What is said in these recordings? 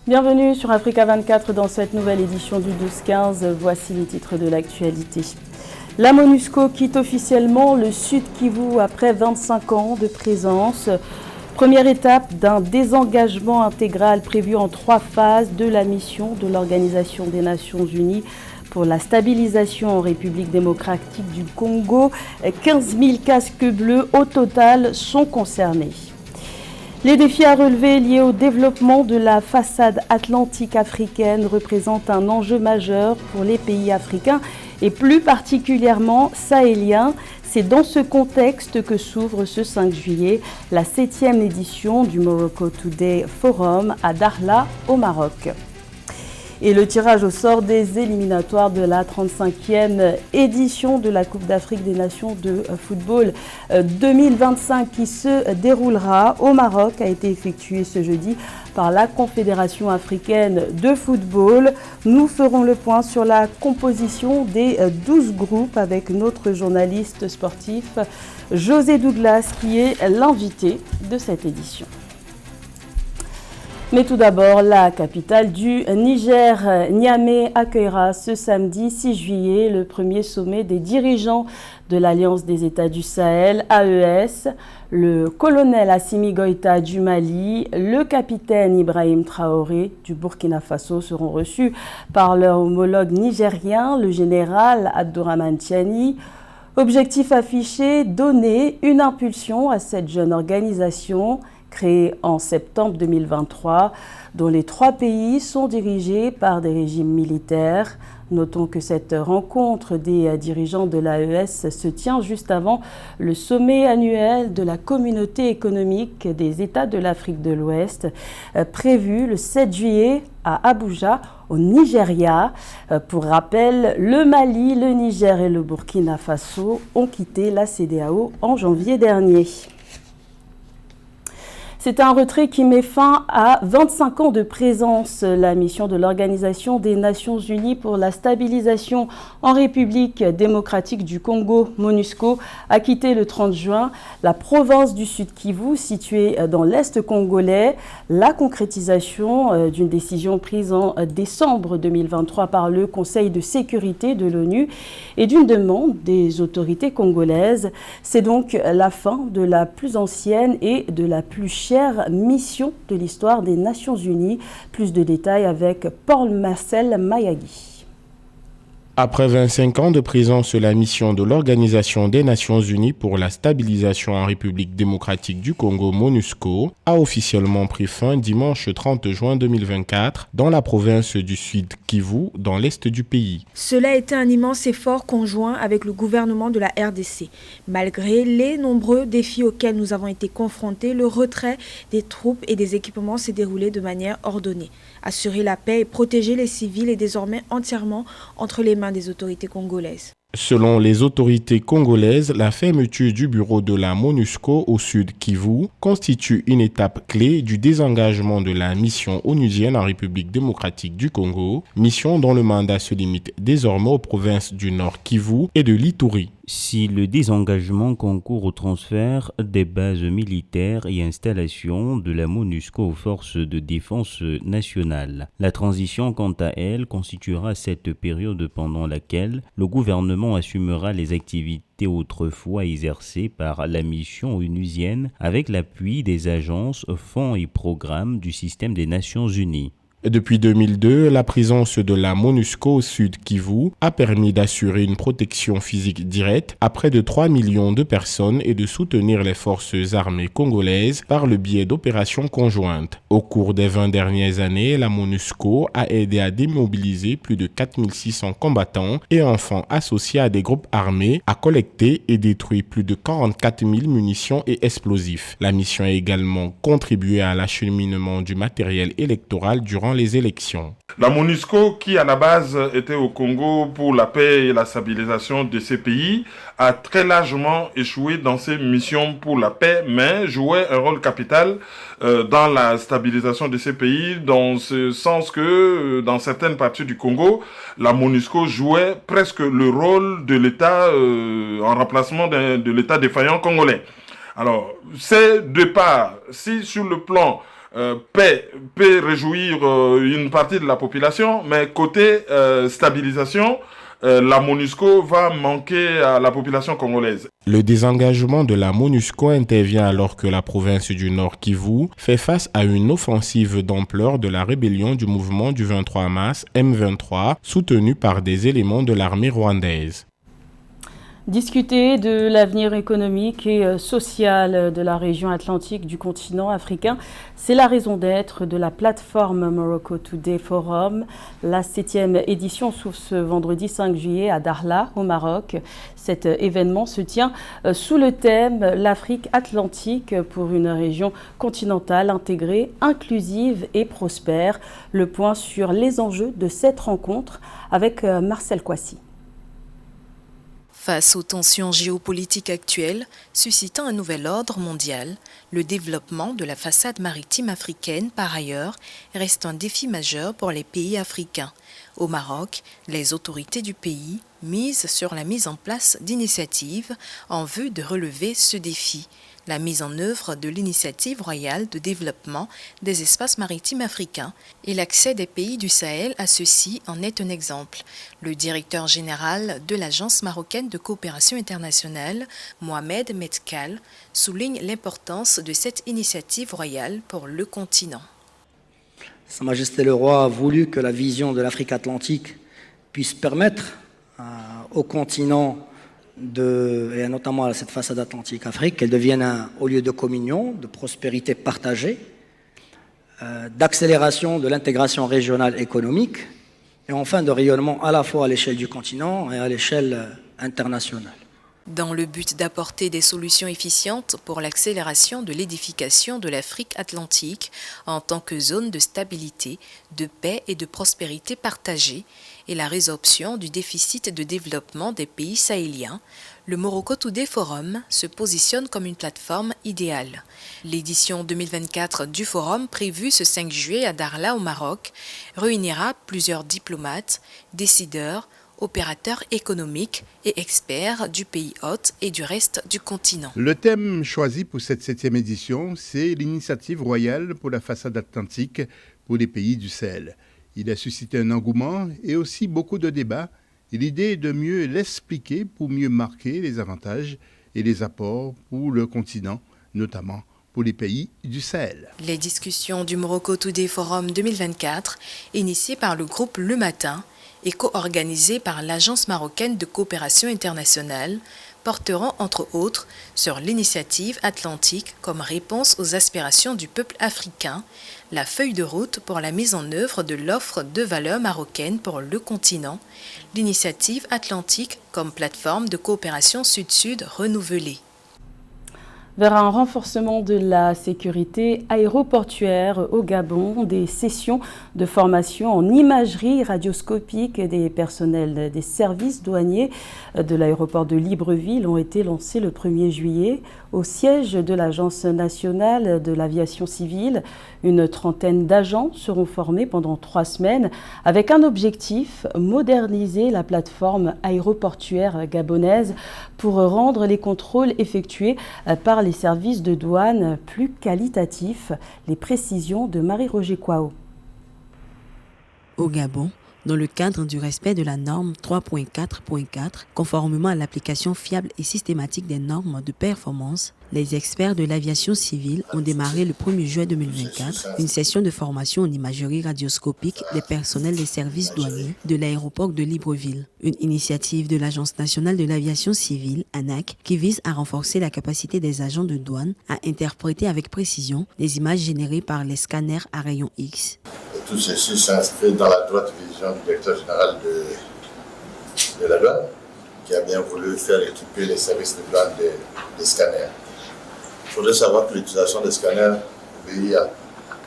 Bienvenue sur Africa 24 dans cette nouvelle édition du 12-15. Voici les titres de l'actualité. La MONUSCO quitte officiellement le Sud Kivu après 25 ans de présence. Première étape d'un désengagement intégral prévu en 3 phases de la mission de l'Organisation des Nations Unies pour la stabilisation en République démocratique du Congo. 15 000 casques bleus au total sont concernés. Les défis à relever liés au développement de la façade atlantique africaine représentent un enjeu majeur pour les pays africains et plus particulièrement sahéliens. C'est dans ce contexte que s'ouvre ce 5 juillet la 7e édition du Morocco Today Forum à Dakhla au Maroc. Et le tirage au sort des éliminatoires de la 35e édition de la Coupe d'Afrique des Nations de football 2025 qui se déroulera au Maroc a été effectué ce jeudi par la Confédération africaine de football. Nous ferons le point sur la composition des 12 groupes avec notre journaliste sportif José Douglas qui est l'invité de cette édition. Mais tout d'abord, la capitale du Niger, Niamey, accueillera ce samedi 6 juillet le premier sommet des dirigeants de l'Alliance des États du Sahel, AES. Le colonel Assimi Goïta du Mali, le capitaine Ibrahim Traoré du Burkina Faso seront reçus par leur homologue nigérien, le général Abdourahmane Tiani. Objectif affiché, donner une impulsion à cette jeune organisation créée en septembre 2023, dont les 3 pays sont dirigés par des régimes militaires. Notons que cette rencontre des dirigeants de l'AES se tient juste avant le sommet annuel de la Communauté économique des États de l'Afrique de l'Ouest, prévu le 7 juillet à Abuja, au Nigeria. Pour rappel, le Mali, le Niger et le Burkina Faso ont quitté la CEDEAO en janvier dernier. C'est un retrait qui met fin à 25 ans de présence. La mission de l'Organisation des Nations Unies pour la stabilisation en République démocratique du Congo, MONUSCO, a quitté le 30 juin la province du Sud Kivu, située dans l'Est congolais. La concrétisation d'une décision prise en décembre 2023 par le Conseil de sécurité de l'ONU et d'une demande des autorités congolaises. C'est donc la fin de la plus ancienne et de la plus chère mission de l'histoire des Nations Unies. Plus de détails avec Paul-Marcel Mayagui. Après 25 ans de présence, la mission de l'Organisation des Nations Unies pour la stabilisation en République démocratique du Congo, MONUSCO, a officiellement pris fin dimanche 30 juin 2024 dans la province du Sud Kivu, dans l'est du pays. Cela a été un immense effort conjoint avec le gouvernement de la RDC. Malgré les nombreux défis auxquels nous avons été confrontés, le retrait des troupes et des équipements s'est déroulé de manière ordonnée. Assurer la paix et protéger les civils est désormais entièrement entre les mains des autorités congolaises. Selon les autorités congolaises, la fermeture du bureau de la MONUSCO au Sud Kivu constitue une étape clé du désengagement de la mission onusienne en République démocratique du Congo, mission dont le mandat se limite désormais aux provinces du Nord Kivu et de l'Ituri. Si le désengagement concourt au transfert des bases militaires et installations de la MONUSCO aux forces de défense nationale, la transition, quant à elle, constituera cette période pendant laquelle le gouvernement assumera les activités autrefois exercées par la mission onusienne avec l'appui des agences, fonds et programmes du système des Nations Unies. Depuis 2002, la présence de la MONUSCO au Sud Kivu a permis d'assurer une protection physique directe à près de 3 millions de personnes et de soutenir les forces armées congolaises par le biais d'opérations conjointes. Au cours des 20 dernières années, la MONUSCO a aidé à démobiliser plus de 4600 combattants et enfants associés à des groupes armés, à collecter et détruire plus de 44 000 munitions et explosifs. La mission a également contribué à l'acheminement du matériel électoral durant les élections. La MONUSCO, qui à la base était au Congo pour la paix et la stabilisation de ces pays, a très largement échoué dans ses missions pour la paix, mais jouait un rôle capital dans la stabilisation de ces pays, dans ce sens que dans certaines parties du Congo, la MONUSCO jouait presque le rôle de l'État en remplacement de l'État défaillant congolais. Alors, ces deux parts, si sur le plan peut réjouir une partie de la population, mais côté stabilisation, la MONUSCO va manquer à la population congolaise. Le désengagement de la MONUSCO intervient alors que la province du Nord Kivu fait face à une offensive d'ampleur de la rébellion du mouvement du 23 mars M23, soutenue par des éléments de l'armée rwandaise. Discuter de l'avenir économique et social de la région atlantique du continent africain, c'est la raison d'être de la plateforme Morocco Today Forum. La 7e édition s'ouvre ce vendredi 5 juillet à Dakhla, au Maroc. Cet événement se tient sous le thème « L'Afrique atlantique pour une région continentale intégrée, inclusive et prospère ». Le point sur les enjeux de cette rencontre avec Marcel Kouassi. Face aux tensions géopolitiques actuelles, suscitant un nouvel ordre mondial, le développement de la façade maritime africaine, par ailleurs, reste un défi majeur pour les pays africains. Au Maroc, les autorités du pays misent sur la mise en place d'initiatives en vue de relever ce défi. La mise en œuvre de l'initiative royale de développement des espaces maritimes africains et l'accès des pays du Sahel à ceux-ci en est un exemple. Le directeur général de l'Agence marocaine de coopération internationale, Mohamed Medkal, souligne l'importance de cette initiative royale pour le continent. Sa Majesté le Roi a voulu que la vision de l'Afrique atlantique puisse permettre au continent et notamment à cette façade Atlantique-Afrique, qu'elle devienne un haut lieu de communion, de prospérité partagée, d'accélération de l'intégration régionale économique et enfin de rayonnement à la fois à l'échelle du continent et à l'échelle internationale. Dans le but d'apporter des solutions efficientes pour l'accélération de l'édification de l'Afrique atlantique en tant que zone de stabilité, de paix et de prospérité partagée et la résorption du déficit de développement des pays sahéliens, le Morocco Today Forum se positionne comme une plateforme idéale. L'édition 2024 du forum, prévue ce 5 juillet à Dakhla au Maroc, réunira plusieurs diplomates, décideurs, opérateurs économiques et experts du pays hôte et du reste du continent. Le thème choisi pour cette 7e édition, c'est l'initiative royale pour la façade atlantique pour les pays du Sahel. Il a suscité un engouement et aussi beaucoup de débats. Et l'idée est de mieux l'expliquer pour mieux marquer les avantages et les apports pour le continent, notamment pour les pays du Sahel. Les discussions du Morocco Today Forum 2024, initiées par le groupe Le Matin et co-organisées par l'Agence marocaine de coopération internationale, porteront entre autres sur l'initiative atlantique comme réponse aux aspirations du peuple africain, la feuille de route pour la mise en œuvre de l'offre de valeurs marocaine pour le continent, l'initiative atlantique comme plateforme de coopération sud-sud renouvelée. Vers un renforcement de la sécurité aéroportuaire au Gabon, des sessions de formation en imagerie radioscopique des personnels des services douaniers de l'aéroport de Libreville ont été lancées le 1er juillet au siège de l'Agence nationale de l'aviation civile. Une trentaine d'agents seront formés pendant 3 semaines avec un objectif, moderniser la plateforme aéroportuaire gabonaise pour rendre les contrôles effectués par les services de douane plus qualitatifs. Les précisions de Marie-Roger Kwao. Au Gabon, dans le cadre du respect de la norme 3.4.4, conformément à l'application fiable et systématique des normes de performance, les experts de l'aviation civile ont démarré le 1er juin 2024 une session de formation en imagerie radioscopique des personnels des services douaniers de l'aéroport de Libreville, une initiative de l'Agence nationale de l'aviation civile, ANAC, qui vise à renforcer la capacité des agents de douane à interpréter avec précision les images générées par les scanners à rayon X. Tout ceci s'inscrit dans la droite vision du directeur général de la douane, qui a bien voulu faire équiper les services de douane des scanners. Il faudrait savoir que l'utilisation des scanners obéit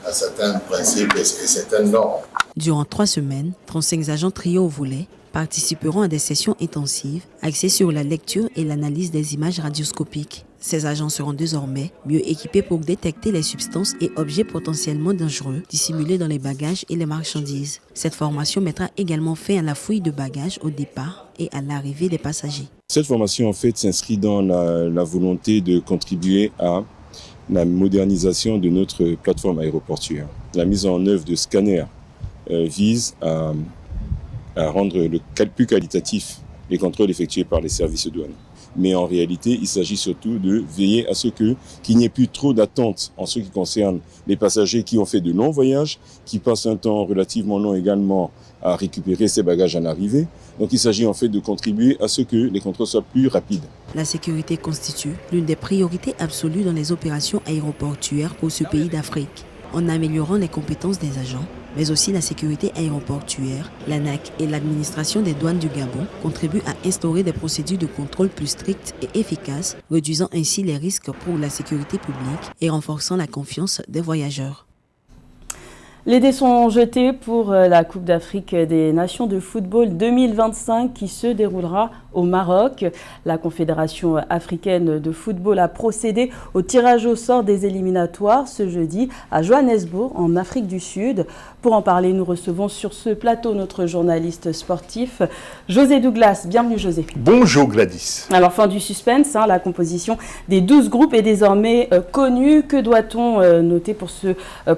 à certains principes et certaines normes. Durant 3 semaines, 35 agents triés au volet participeront à des sessions intensives axées sur la lecture et l'analyse des images radioscopiques. Ces agents seront désormais mieux équipés pour détecter les substances et objets potentiellement dangereux dissimulés dans les bagages et les marchandises. Cette formation mettra également fin à la fouille de bagages au départ et à l'arrivée des passagers. Cette formation en fait s'inscrit dans la volonté de contribuer à la modernisation de notre plateforme aéroportuaire. La mise en œuvre de scanners vise à rendre plus qualitatif les contrôles effectués par les services de douane. Mais en réalité, il s'agit surtout de veiller à ce qu'il n'y ait plus trop d'attente en ce qui concerne les passagers qui ont fait de longs voyages, qui passent un temps relativement long également à récupérer ses bagages à l'arrivée. Donc il s'agit en fait de contribuer à ce que les contrôles soient plus rapides. La sécurité constitue l'une des priorités absolues dans les opérations aéroportuaires pour ce pays d'Afrique. En améliorant les compétences des agents, mais aussi la sécurité aéroportuaire, l'ANAC et l'administration des douanes du Gabon contribuent à instaurer des procédures de contrôle plus strictes et efficaces, réduisant ainsi les risques pour la sécurité publique et renforçant la confiance des voyageurs. Les dés sont jetés pour la Coupe d'Afrique des Nations de football 2025 qui se déroulera au Maroc. La Confédération africaine de football a procédé au tirage au sort des éliminatoires ce jeudi à Johannesburg, en Afrique du Sud. Pour en parler, nous recevons sur ce plateau notre journaliste sportif, José Douglas. Bienvenue José. Bonjour Gladys. Alors, fin du suspense, la composition des 12 groupes est désormais connue. Que doit-on noter pour ce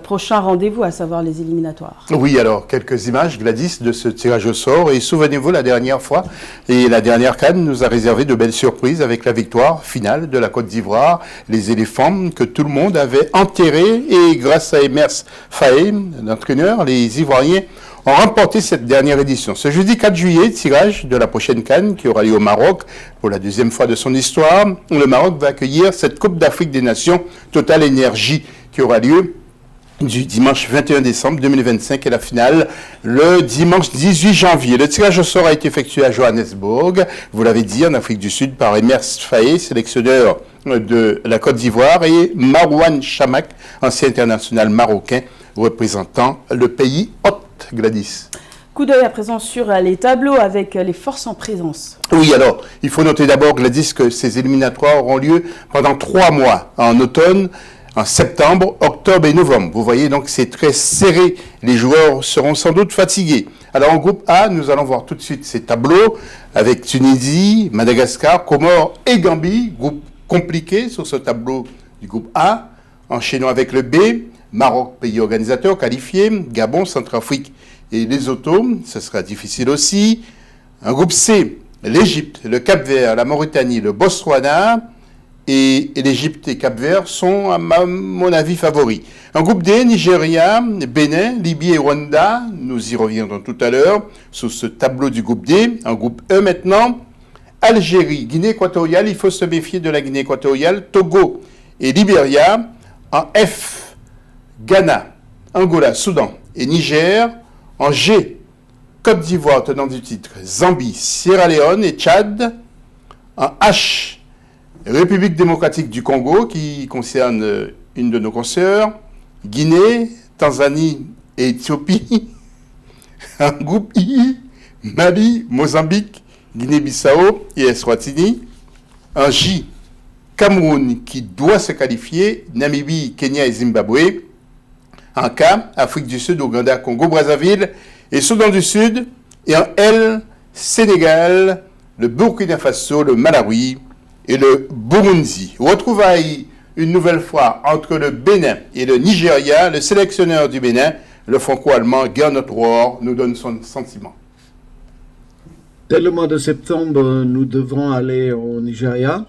prochain rendez-vous, à savoir les éliminatoires? Oui, alors quelques images, Gladys, de ce tirage au sort. Et souvenez-vous, la dernière fois, et la dernière CAN nous a réservé de belles surprises avec la victoire finale de la Côte d'Ivoire. Les éléphants que tout le monde avait enterrés. Et grâce à Emers Faé, l'entraîneur, les Ivoiriens ont remporté cette dernière édition. Ce jeudi 4 juillet, tirage de la prochaine CAN qui aura lieu au Maroc. Pour la deuxième fois de son histoire, le Maroc va accueillir cette Coupe d'Afrique des Nations Total Énergie qui aura lieu du dimanche 21 décembre 2025 et la finale le dimanche 18 janvier. Le tirage au sort a été effectué à Johannesburg, vous l'avez dit, en Afrique du Sud, par Emers Faé, sélectionneur de la Côte d'Ivoire, et Marouane Chamakh, ancien international marocain, représentant le pays hôte. Gladys. Coup d'œil à présent sur les tableaux avec les forces en présence. Oui, alors, il faut noter d'abord, Gladys, que ces éliminatoires auront lieu pendant 3 mois, en automne, en septembre, octobre et novembre. Vous voyez, donc c'est très serré. Les joueurs seront sans doute fatigués. Alors en groupe A, nous allons voir tout de suite ces tableaux avec Tunisie, Madagascar, Comores et Gambie. Groupe compliqué sur ce tableau du groupe A. Enchaînons avec le B, Maroc, pays organisateur qualifié, Gabon, Centrafrique et Lesotho. Ce sera difficile aussi. Un groupe C, l'Égypte, le Cap-Vert, la Mauritanie, le Botswana. Et l'Égypte et Cap-Vert sont, à mon avis, favoris. En groupe D, Nigeria, Bénin, Libye et Rwanda. Nous y reviendrons tout à l'heure sur ce tableau du groupe D. En groupe E maintenant, Algérie, Guinée équatoriale. Il faut se méfier de la Guinée équatoriale. Togo et Libéria. En F, Ghana, Angola, Soudan et Niger. En G, Côte d'Ivoire, tenant du titre, Zambie, Sierra Leone et Tchad. En H, République démocratique du Congo, qui concerne une de nos consoeurs, Guinée, Tanzanie et Éthiopie. En groupe I, Mali, Mozambique, Guinée-Bissau et Eswatini. En J, Cameroun, qui doit se qualifier, Namibie, Kenya et Zimbabwe. En K, Afrique du Sud, Ouganda, Congo-Brazzaville et Soudan du Sud. Et en L, Sénégal, le Burkina Faso, le Malawi et le Burundi. Retrouvailles une nouvelle fois entre le Bénin et le Nigeria. Le sélectionneur du Bénin, le franco-allemand Gernot Rohr, nous donne son sentiment. Dès le mois de septembre, nous devrons aller au Nigeria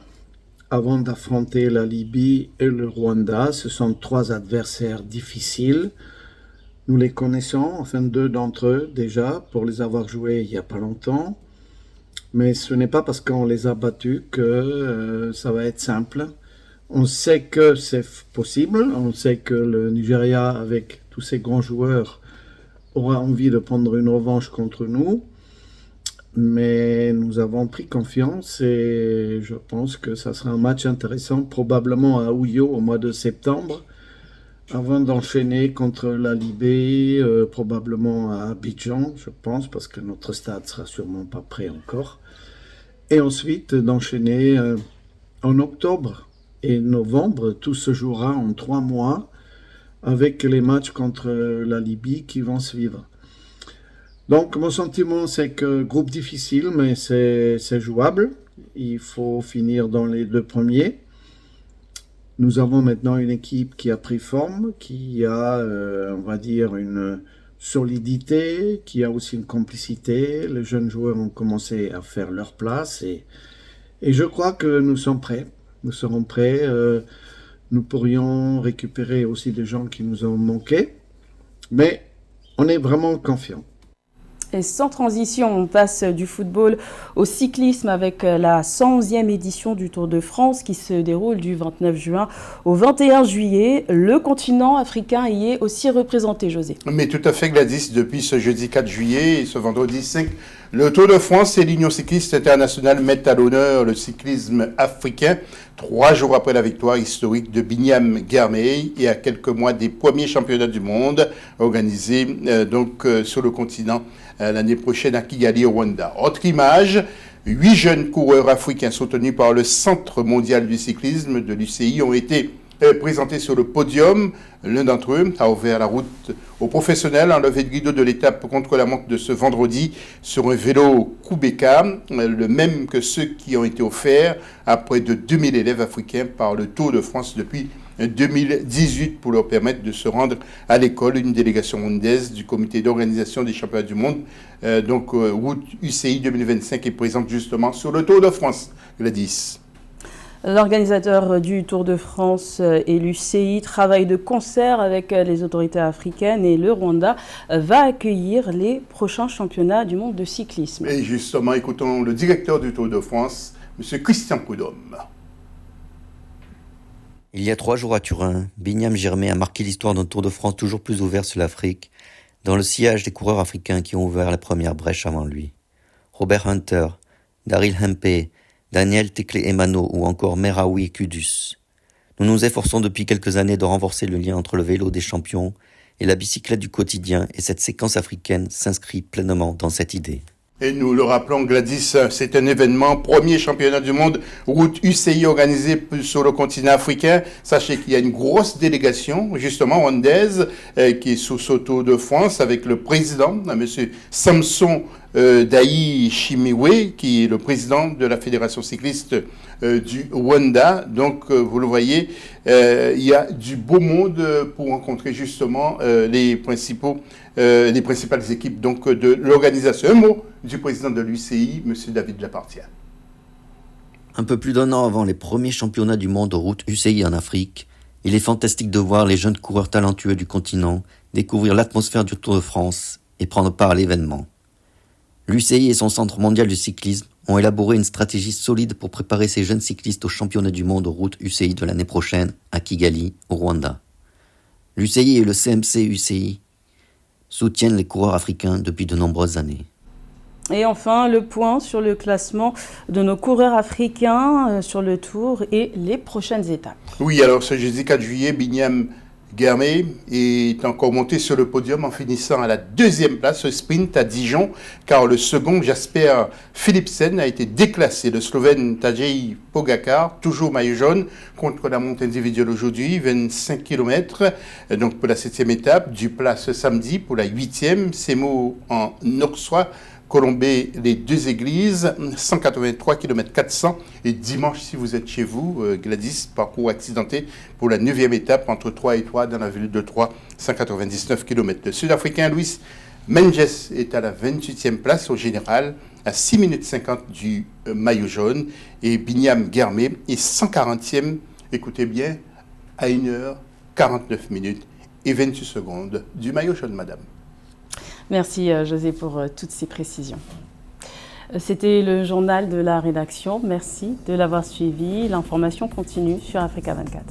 avant d'affronter la Libye et le Rwanda. Ce sont 3 adversaires difficiles. Nous les connaissons, enfin 2 d'entre eux déjà, pour les avoir joués il n'y a pas longtemps. Mais ce n'est pas parce qu'on les a battus que ça va être simple. On sait que c'est possible, on sait que le Nigeria, avec tous ses grands joueurs, aura envie de prendre une revanche contre nous. Mais nous avons pris confiance et je pense que ça sera un match intéressant, probablement à Ouyo au mois de septembre, avant d'enchaîner contre la Libye, probablement à Abidjan, je pense, parce que notre stade sera sûrement pas prêt encore. Et ensuite d'enchaîner en octobre et novembre, tout se jouera en 3 mois, avec les matchs contre la Libye qui vont suivre. Donc mon sentiment, c'est que groupe difficile, mais c'est jouable. Il faut finir dans les 2 premiers. Nous avons maintenant une équipe qui a pris forme, qui a, on va dire, une solidité, qui a aussi une complicité. Les jeunes joueurs ont commencé à faire leur place et je crois que nous sommes prêts. Nous serons prêts. Nous pourrions récupérer aussi des gens qui nous ont manqué, mais on est vraiment confiants. Et sans transition, on passe du football au cyclisme avec la 111e édition du Tour de France qui se déroule du 29 juin au 21 juillet. Le continent africain y est aussi représenté, José. Mais tout à fait, Gladys, depuis ce jeudi 4 juillet et ce vendredi 5, le Tour de France et l'Union cycliste internationale mettent à l'honneur le cyclisme africain 3 jours après la victoire historique de Binyam Guermey et à quelques mois des premiers championnats du monde organisés sur le continent l'année prochaine à Kigali, au Rwanda. Autre image, 8 jeunes coureurs africains soutenus par le Centre mondial du cyclisme de l'UCI ont été présentés sur le podium. L'un d'entre eux a ouvert la route aux professionnels en levée de rideau de l'étape contre la montre de ce vendredi sur un vélo Kubeka, le même que ceux qui ont été offerts à près de 2000 élèves africains par le Tour de France depuis 2018 pour leur permettre de se rendre à l'école. Une délégation rwandaise du comité d'organisation des championnats du monde, route UCI 2025, est présente justement sur le Tour de France. Gladys. L'organisateur du Tour de France et l'UCI travaillent de concert avec les autorités africaines et le Rwanda va accueillir les prochains championnats du monde de cyclisme. Et justement, écoutons le directeur du Tour de France, M. Christian Prudhomme. Il y a 3 jours à Turin, Binyam Guermey a marqué l'histoire d'un Tour de France toujours plus ouvert sur l'Afrique, dans le sillage des coureurs africains qui ont ouvert la première brèche avant lui. Robert Hunter, Daryl Hempé, Daniel Tekle-Emano ou encore Meraoui Kudus. Nous nous efforçons depuis quelques années de renforcer le lien entre le vélo des champions et la bicyclette du quotidien, et cette séquence africaine s'inscrit pleinement dans cette idée. Et nous le rappelons, Gladys, c'est un événement, premier championnat du monde, route UCI organisé sur le continent africain. Sachez qu'il y a une grosse délégation, justement, rwandaise, qui est sous ce Tour de France avec le président, M. Samson Dayi Shimiwe, qui est le président de la Fédération cycliste du Rwanda. Donc, vous le voyez, il y a du beau monde pour rencontrer justement les principales équipes donc, de l'organisation. Un mot du président de l'UCI, M. David Lapartia. Un peu plus d'1 an avant les premiers championnats du monde de route UCI en Afrique, il est fantastique de voir les jeunes coureurs talentueux du continent découvrir l'atmosphère du Tour de France et prendre part à l'événement. L'UCI et son Centre mondial du cyclisme ont élaboré une stratégie solide pour préparer ces jeunes cyclistes aux championnats du monde de route UCI de l'année prochaine à Kigali, au Rwanda. L'UCI et le CMC UCI soutiennent les coureurs africains depuis de nombreuses années. Et enfin, le point sur le classement de nos coureurs africains sur le Tour et les prochaines étapes. Oui, alors ce jeudi 4 juillet, Binyam Guermey est encore monté sur le podium en finissant à la 2e place au sprint à Dijon, car le second, Jasper Philipsen, a été déclassé. Le Slovène Tadej Pogacar, toujours maillot jaune, contre la montre individuelle aujourd'hui, 25 km. Donc pour la 7e étape, Duplat ce samedi pour la 8e, Semo en Norsois, Colombé, les 2 églises, 183 km 400. Et dimanche, si vous êtes chez vous, Gladys, parcours accidenté pour la 9e étape entre 3 et 3 dans la ville de Troyes, 199 km. Le Sud-Africain Luis Menges est à la 28e place au général, à 6 minutes 50 du maillot jaune. Et Binyam Guermey est 140e, écoutez bien, à 1h49 minutes et 28 secondes du maillot jaune, madame. Merci José pour toutes ces précisions. C'était le journal de la rédaction. Merci de l'avoir suivi. L'information continue sur Africa 24.